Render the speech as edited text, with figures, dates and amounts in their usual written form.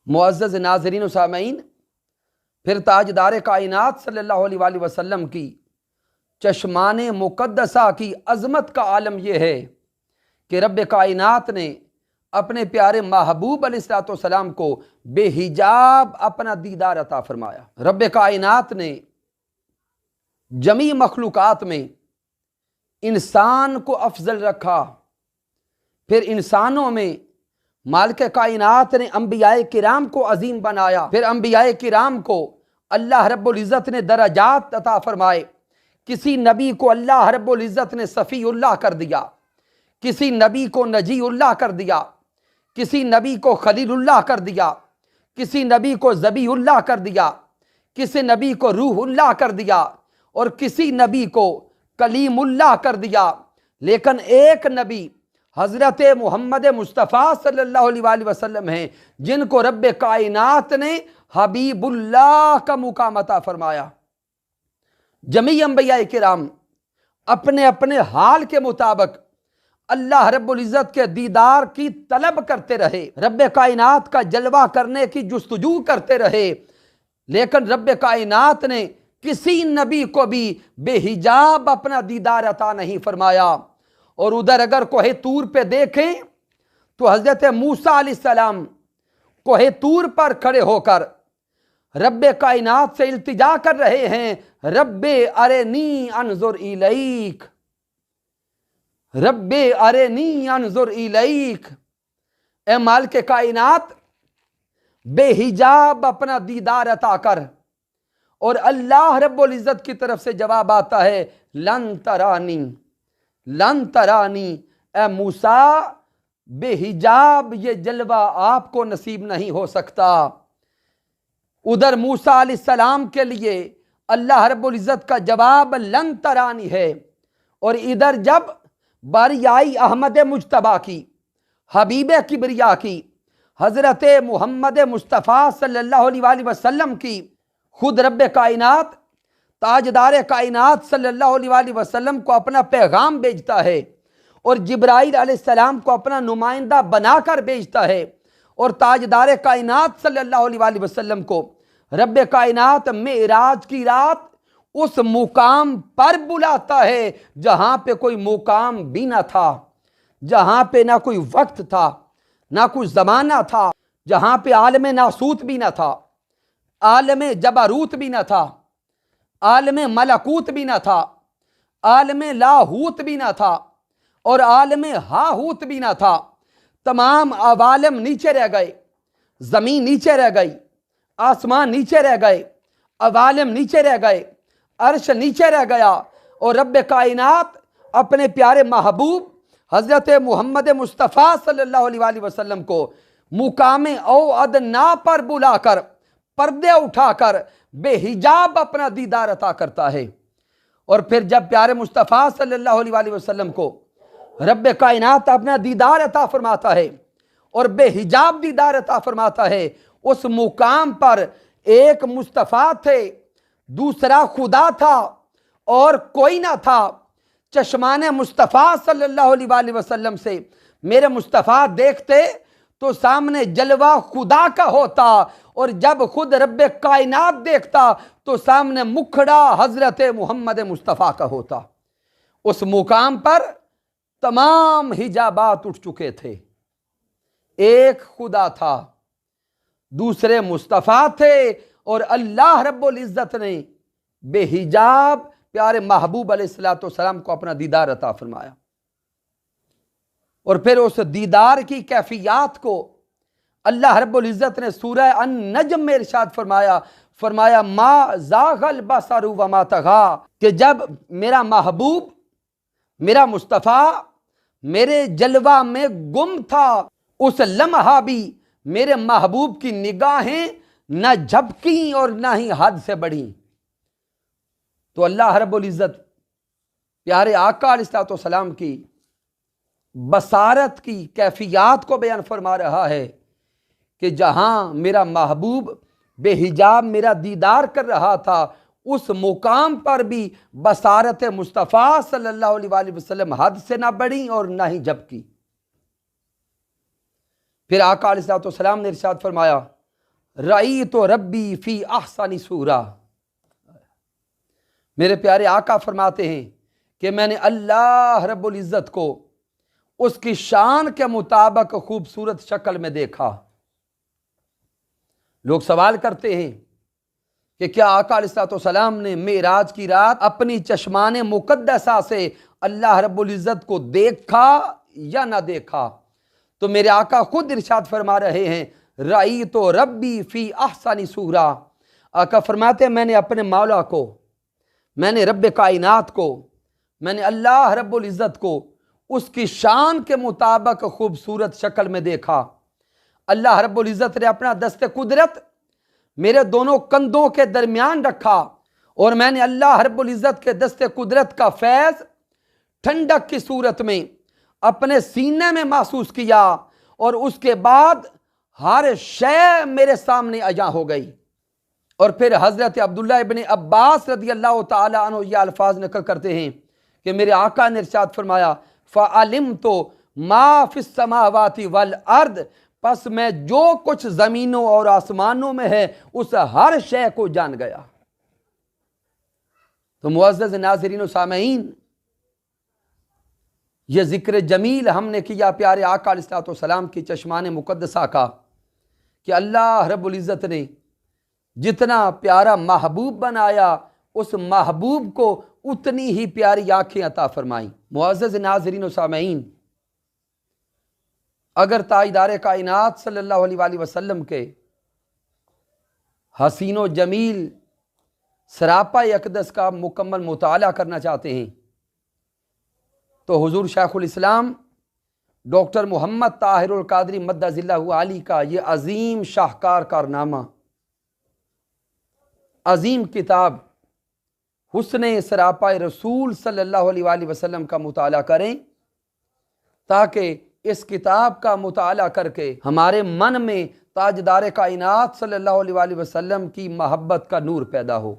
معزز ناظرین و سامعین، پھر تاجدار کائنات صلی اللہ علیہ وآلہ وسلم کی چشمان مقدسہ کی عظمت کا عالم یہ ہے کہ رب کائنات نے اپنے پیارے محبوب علیہ السلام کو بے حجاب اپنا دیدار عطا فرمایا۔ رب کائنات نے جمیع مخلوقات میں انسان کو افضل رکھا، پھر انسانوں میں مالک کائنات نے انبیاء کرام کو عظیم بنایا، پھر انبیاء کرام کو اللہ رب العزت نے درجات عطا فرمائے۔ کسی نبی کو اللہ رب العزت نے صفی اللہ کر دیا، کسی نبی کو نجی اللہ کر دیا، کسی نبی کو خلیل اللہ کر دیا، کسی نبی کو ذبیح اللہ کر دیا، کسی نبی کو روح اللہ کر دیا، اور کسی نبی کو کلیم اللہ کر دیا۔ لیکن ایک نبی حضرت محمد مصطفیٰ صلی اللہ علیہ وآلہ وسلم ہیں جن کو رب کائنات نے حبیب اللہ کا مقام عطا فرمایا۔ جمیع انبیاء کرام اپنے اپنے حال کے مطابق اللہ رب العزت کے دیدار کی طلب کرتے رہے، رب کائنات کا جلوہ کرنے کی جستجو کرتے رہے، لیکن رب کائنات نے کسی نبی کو بھی بے حجاب اپنا دیدار عطا نہیں فرمایا۔ اور ادھر اگر کوہ طور پہ دیکھیں تو حضرت موسیٰ علیہ السلام کوہ طور پر کھڑے ہو کر رب کائنات سے التجا کر رہے ہیں، رب ارنی انظر الیک، رب ارنی انظر الیک، اے مالک کائنات بے حجاب اپنا دیدار عطا کر۔ اور اللہ رب العزت کی طرف سے جواب آتا ہے لن ترانی، لن ترانی، اے موسیٰ بے حجاب یہ جلوہ آپ کو نصیب نہیں ہو سکتا۔ ادھر موسیٰ علیہ السلام کے لیے اللہ رب العزت کا جواب لن ترانی ہے، اور ادھر جب باری آئی احمد مجتبیٰ کی، حبیب کبریا کی، حضرت محمد مصطفیٰ صلی اللہ علیہ وآلہ وسلم کی، خود رب کائنات تاجدار کائنات صلی اللہ علیہ وآلہ وسلم کو اپنا پیغام بھیجتا ہے، اور جبرائیل علیہ السلام کو اپنا نمائندہ بنا کر بھیجتا ہے، اور تاجدار کائنات صلی اللہ علیہ وآلہ وسلم کو رب کائنات معراج کی رات اس مقام پر بلاتا ہے جہاں پہ کوئی مقام بھی نہ تھا، جہاں پہ نہ کوئی وقت تھا، نہ کوئی زمانہ تھا، جہاں پہ عالم ناسوت بھی نہ تھا، عالم جبروت بھی نہ تھا، عالم ملکوت بھی نہ تھا، عالم لاہوت بھی نہ تھا، اور عالم ہاہوت بھی نہ تھا۔ تمام عوالم نیچے رہ گئے، زمین نیچے رہ گئی، آسمان نیچے رہ گئے، عوالم نیچے رہ گئے، عرش نیچے رہ گیا، اور رب کائنات اپنے پیارے محبوب حضرت محمد مصطفیٰ صلی اللہ علیہ وآلہ وسلم کو مقام او ادنا پر بلا کر پردے اٹھا کر بے حجاب اپنا دیدار عطا کرتا ہے۔ اور پھر جب پیارے مصطفیٰ صلی اللہ علیہ وآلہ وسلم کو رب کائنات اپنا دیدار عطا فرماتا ہے اور بے حجاب دیدار عطا فرماتا ہے، اس مقام پر ایک مصطفیٰ تھے، دوسرا خدا تھا، اور کوئی نہ تھا۔ چشمان مصطفیٰ صلی اللہ علیہ وآلہ وسلم سے میرے مصطفیٰ دیکھتے تو سامنے جلوہ خدا کا ہوتا، اور جب خود رب کائنات دیکھتا تو سامنے مکھڑا حضرت محمد مصطفیٰ کا ہوتا۔ اس مقام پر تمام حجابات اٹھ چکے تھے، ایک خدا تھا، دوسرے مصطفیٰ تھے، اور اللہ رب العزت نے بے حجاب پیارے محبوب علیہ السلام کو اپنا دیدار عطا فرمایا۔ اور پھر اس دیدار کی کیفیات کو اللہ رب العزت نے سورہ النجم میں ارشاد فرمایا ما زاغ البصر وما طغی، کہ جب میرا محبوب میرا مصطفیٰ میرے جلوہ میں گم تھا، اس لمحہ بھی میرے محبوب کی نگاہیں نہ جھپکیں اور نہ ہی حد سے بڑھیں۔ تو اللہ رب العزت پیارے آقا علیہ السلام کی بصارت کی کیفیات کو بیان فرما رہا ہے کہ جہاں میرا محبوب بے حجاب میرا دیدار کر رہا تھا، اس مقام پر بھی بصارت مصطفیٰ صلی اللہ علیہ وآلہ وسلم حد سے نہ بڑھی اور نہ ہی جھپکی۔ پھر آقا علیہ السلام نے ارشاد فرمایا رأیت ربی فی احسن صورہ، میرے پیارے آقا فرماتے ہیں کہ میں نے اللہ رب العزت کو اس کی شان کے مطابق خوبصورت شکل میں دیکھا۔ لوگ سوال کرتے ہیں کہ کیا آقا علیہ السلام نے معراج کی رات اپنی چشمان مقدسہ سے اللہ رب العزت کو دیکھا یا نہ دیکھا؟ تو میرے آقا خود ارشاد فرما رہے ہیں رأیت ربی فی احسن صورہ۔ آقا فرماتے ہیں میں نے اپنے مولا کو، میں نے رب کائنات کو، میں نے اللہ رب العزت کو اس کی شان کے مطابق خوبصورت شکل میں دیکھا۔ اللہ رب العزت نے اپنا دست قدرت میرے دونوں کندھوں کے درمیان رکھا، اور میں نے اللہ رب العزت کے دست قدرت کا فیض ٹھنڈک کی صورت میں اپنے سینے میں محسوس کیا، اور اس کے بعد ہر شے میرے سامنے عیاں ہو گئی۔ اور پھر حضرت عبداللہ ابن عباس رضی اللہ تعالی عنہ یہ الفاظ نقل کرتے ہیں کہ میرے آقا نے ارشاد فرمایا فَعَلِمْتُ مَا فِي السَّمَاوَاتِ وَالْأَرْضِ، پس میں جو کچھ زمینوں اور آسمانوں میں ہے اس ہر شے کو جان گیا۔ تو معزز ناظرین و سامعین، یہ ذکر جمیل ہم نے کیا پیارے آقا علیہ السلام کی چشمان مقدسہ کا کہ اللہ رب العزت نے جتنا پیارا محبوب بنایا اس محبوب کو اتنی ہی پیاری آنکھیں عطا فرمائیں۔ معزز ناظرین و سامعین، اگر تاجدار کائنات صلی اللہ علیہ وآلہ وسلم کے حسین و جمیل سراپا اقدس کا مکمل مطالعہ کرنا چاہتے ہیں تو حضور شیخ الاسلام ڈاکٹر محمد طاہر القادری مدد اللہ علی کا یہ عظیم شاہکار کارنامہ، عظیم کتاب حسن سراپا رسول صلی اللہ علیہ وآلہ وسلم کا مطالعہ کریں، تاکہ اس کتاب کا مطالعہ کر کے ہمارے من میں تاجدار کائنات صلی اللہ علیہ وآلہ وسلم کی محبت کا نور پیدا ہو۔